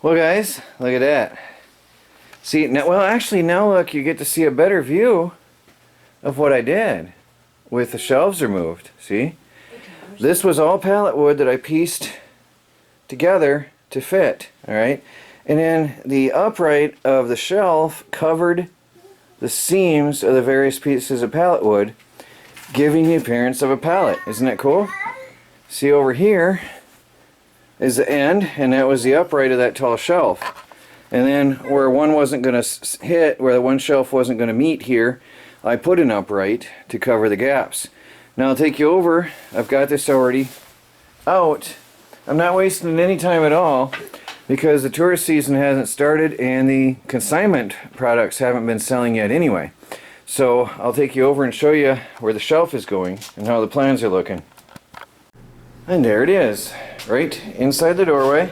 Well, guys, look at that. See, now, well, actually, now look, you get to see a better view of what I did with the shelves removed. See? This was all pallet wood that I pieced together to fit, all right? And then the upright of the shelf covered the seams of the various pieces of pallet wood, giving the appearance of a pallet. Isn't that cool? See, over here is the end, and that was the upright of that tall shelf. And then where one wasn't going to hit, where the one shelf wasn't going to meet here, I put an upright to cover the gaps. Now I'll take you over. I've got this already out. I'm not wasting any time at all because the tourist season hasn't started and the consignment products haven't been selling yet anyway. So I'll take you over and show you where the shelf is going and how the plans are looking. And there it is, right inside the doorway.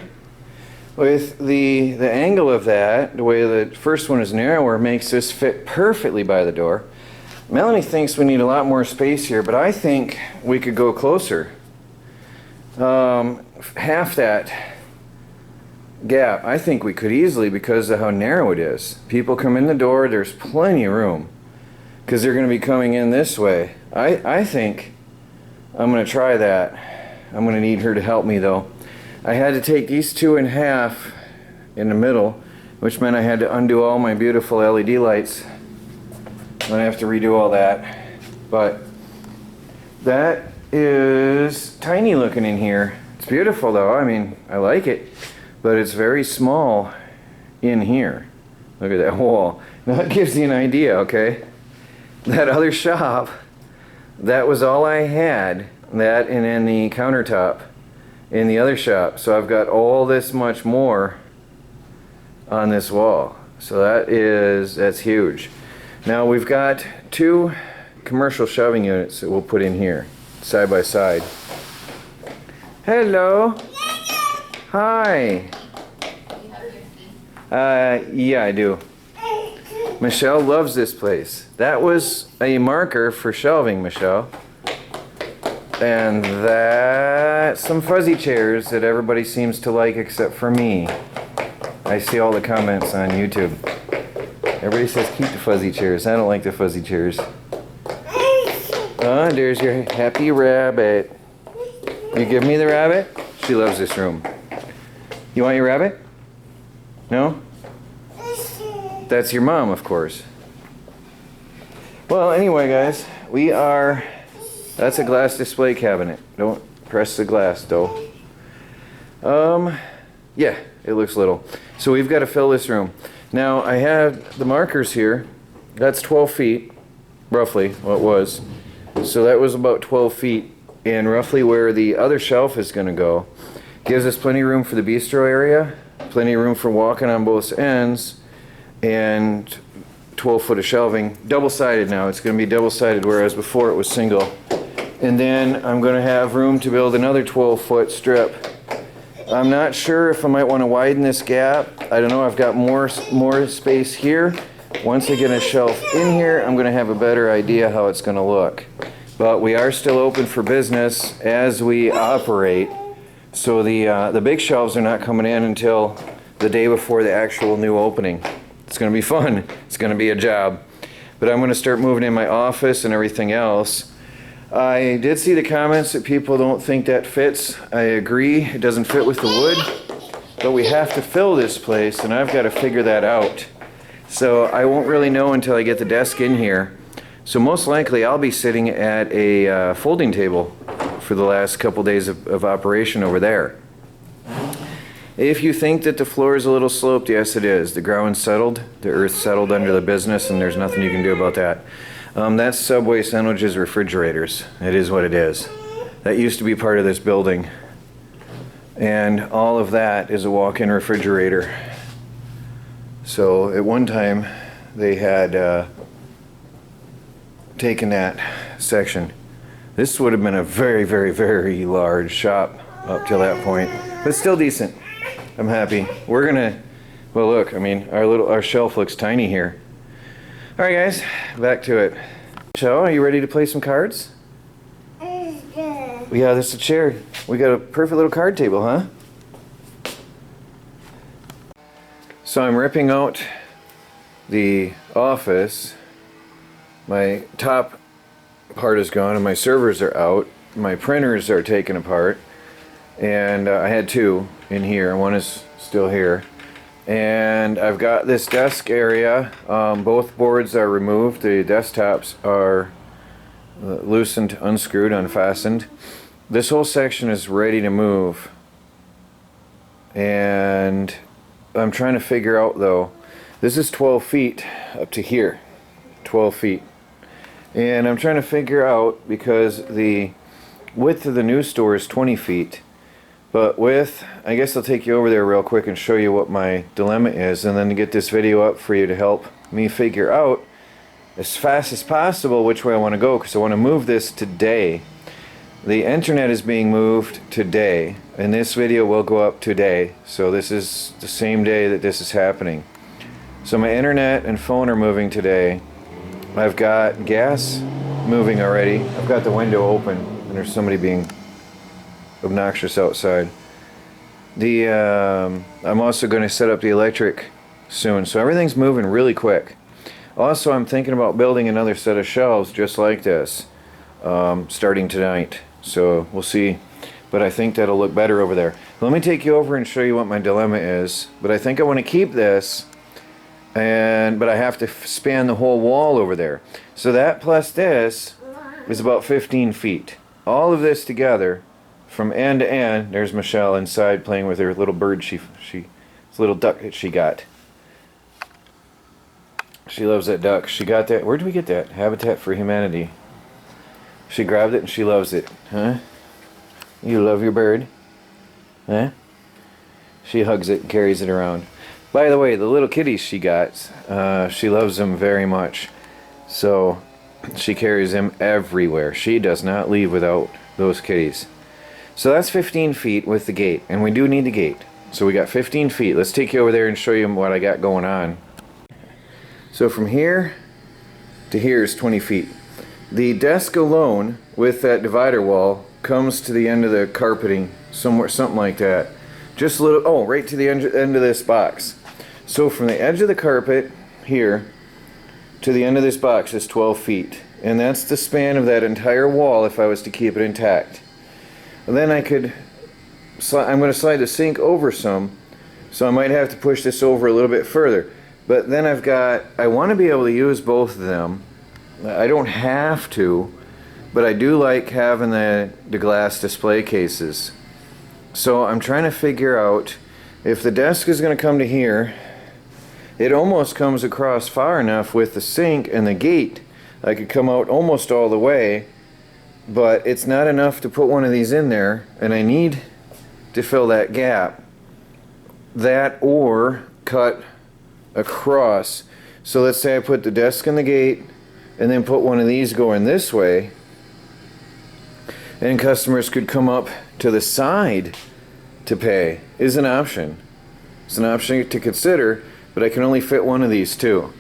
With the angle of that, the way the first one is narrower, makes this fit perfectly by the door. Melanie thinks we need a lot more space here, but I think we could go closer. Half that gap, I think we could easily, because of how narrow it is. People come in the door, there's plenty of room, because they're going to be coming in this way. I think I'm going to try that. I'm going to need her to help me though. I had to take these two in half in the middle, which meant I had to undo all my beautiful LED lights. I'm going to have to redo all that. But that is tiny looking in here. It's beautiful though. I mean, I like it. But it's very small in here. Look at that wall. Now that gives you an idea, okay? That other shop, that was all I had. That and then the countertop in the other shop. So I've got all this much more on this wall. So that's huge. Now we've got two commercial shelving units that we'll put in here, side by side. Hello. Hi. Yeah, I do. Michelle loves this place. That was a marker for shelving, Michelle. And that's some fuzzy chairs that everybody seems to like except for me. I see all the comments on YouTube. Everybody says keep the fuzzy chairs. I don't like the fuzzy chairs. Oh, there's your happy rabbit. You give me the rabbit? She loves this room. You want your rabbit? No? That's your mom, of course. Well, anyway, guys, that's a glass display cabinet. Don't press the glass, though. Yeah, it looks little. So we've got to fill this room. Now, I have the markers here. That's 12 feet, roughly, what it was. So that was about 12 feet, and roughly where the other shelf is going to go. Gives us plenty of room for the bistro area, plenty of room for walking on both ends, and 12 foot of shelving. Double-sided now. It's going to be double-sided, whereas before it was single. And then I'm going to have room to build another 12 foot strip. I'm not sure if I might want to widen this gap. I don't know. I've got more space here. Once I get a shelf in here, I'm going to have a better idea how it's going to look. But we are still open for business as we operate. So the big shelves are not coming in until the day before the actual new opening. It's going to be fun. It's going to be a job. But I'm going to start moving in my office and everything else. I did see the comments that people don't think that fits. I agree, it doesn't fit with the wood, but we have to fill this place and I've got to figure that out. So I won't really know until I get the desk in here. So most likely I'll be sitting at a folding table for the last couple days of operation over there. If you think that the floor is a little sloped, yes it is. The ground settled, the earth settled under the business, and there's nothing you can do about that. That's Subway Sandwiches refrigerators. It is what it is. That used to be part of this building. And all of that is a walk-in refrigerator. So at one time they had taken that section. This would have been a very, very, very large shop up till that point. But still decent. I'm happy. We're gonna, well look, I mean, our shelf looks tiny here. All right, guys, back to it. Michelle, are you ready to play some cards? Yeah, this is a chair. We got a perfect little card table, huh? So I'm ripping out the office. My top part is gone and my servers are out. My printers are taken apart, and I had two in here. One is still here. And I've got this desk area. Both boards are removed. The desktops are loosened, unscrewed, unfastened. This whole section is ready to move. And I'm trying to figure out, though, this is 12 feet up to here. 12 feet. And I'm trying to figure out, because the width of the new store is 20 feet. But I guess I'll take you over there real quick and show you what my dilemma is, and then to get this video up for you to help me figure out as fast as possible which way I want to go, because I want to move this today. The internet is being moved today, and this video will go up today, so this is the same day that this is happening. So my internet and phone are moving today. I've got gas moving already. I've got the window open, and there's somebody being obnoxious outside. I'm also going to set up the electric soon, so everything's moving really quick. Also, I'm thinking about building another set of shelves just like this, starting tonight. So we'll see, but I think that'll look better over there. Let me take you over and show you what my dilemma is. But I think I want to keep this, but I have to span the whole wall over there. So that plus this is about 15 feet. All of this together, from end to end. There's Michelle inside playing with her little bird, this little duck that she got. She loves that duck. She got that. Where did we get that? Habitat for Humanity. She grabbed it and she loves it. Huh? You love your bird? Huh? She hugs it and carries it around. By the way, the little kitties she got, she loves them very much. So she carries them everywhere. She does not leave without those kitties. So that's 15 feet with the gate, and we do need the gate. So we got 15 feet. Let's take you over there and show you what I got going on. So from here to here is 20 feet. The desk alone with that divider wall comes to the end of the carpeting, somewhere, something like that. Just a little, oh, right to the end of this box. So from the edge of the carpet here to the end of this box is 12 feet. And that's the span of that entire wall if I was to keep it intact. And then I'm going to slide the sink over some, so I might have to push this over a little bit further. But then I want to be able to use both of them. I don't have to, but I do like having the glass display cases. So I'm trying to figure out if the desk is going to come to here. It almost comes across far enough with the sink and the gate. I could come out almost all the way. But it's not enough to put one of these in there, and I need to fill that gap. That or cut across. So let's say I put the desk in the gate and then put one of these going this way, and customers could come up to the side to pay. Is an option. It's an option to consider, but I can only fit one of these too.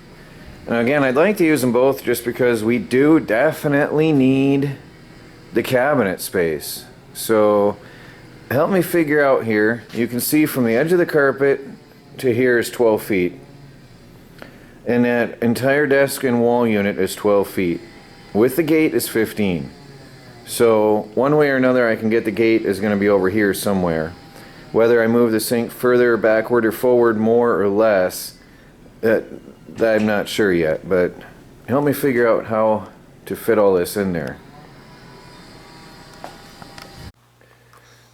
Now again, I'd like to use them both just because we do definitely need the cabinet space. So help me figure out here. You can see from the edge of the carpet to here is 12 feet. And that entire desk and wall unit is 12 feet. With the gate is 15. So one way or another I can get the gate is going to be over here somewhere. Whether I move the sink further, backward, or forward, more or less, that I'm not sure yet. But help me figure out how to fit all this in there.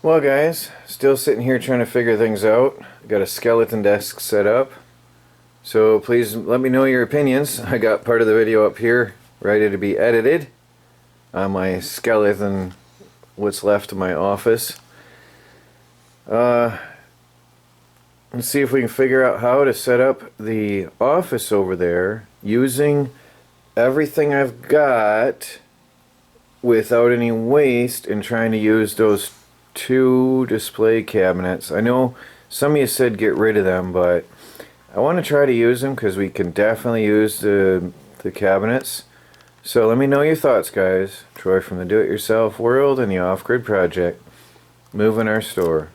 Well guys, still sitting here trying to figure things out. Got a skeleton desk set up. So please let me know your opinions. I got part of the video up here ready to be edited on my skeleton, what's left of my office. Let's see if we can figure out how to set up the office over there using everything I've got without any waste, and trying to use those two display cabinets. I know some of you said get rid of them, but I want to try to use them because we can definitely use the cabinets. So let me know your thoughts, guys. Troy from the Do-It-Yourself World and the Off-Grid Project. Moving our store.